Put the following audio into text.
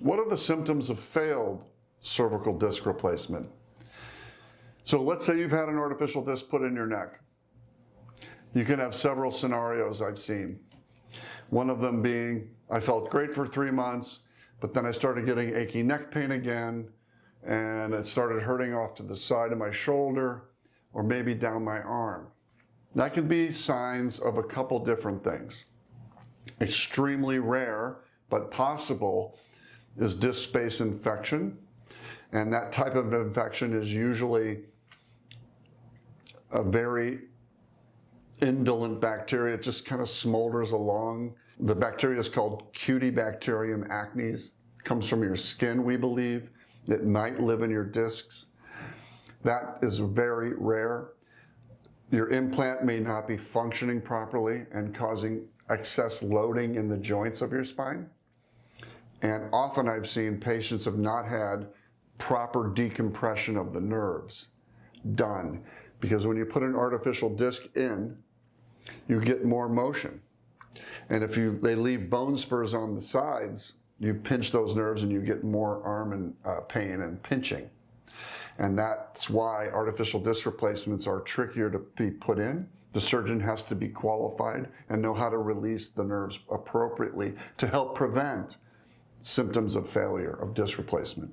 What are the symptoms of failed cervical disc replacement? So let's say you've had an artificial disc put in your neck. You can have several scenarios I've seen. One of them being, I felt great for 3 months, but then I started getting achy neck pain again, and it started hurting off to the side of my shoulder, or maybe down my arm. That can be signs of a couple different things. Extremely rare, but possible, is disc space infection. And that type of infection is usually a very indolent bacteria. It just kind of smolders along. The bacteria is called Cutibacterium acnes. It comes from your skin, we believe. It might live in your discs. That is very rare. Your implant may not be functioning properly and causing excess loading in the joints of your spine. And often I've seen patients have not had proper decompression of the nerves done. Because when you put an artificial disc in, you get more motion. And if they leave bone spurs on the sides, you pinch those nerves and you get more arm and pain and pinching. And that's why artificial disc replacements are trickier to be put in. The surgeon has to be qualified and know how to release the nerves appropriately to help prevent symptoms of failure of disc replacement.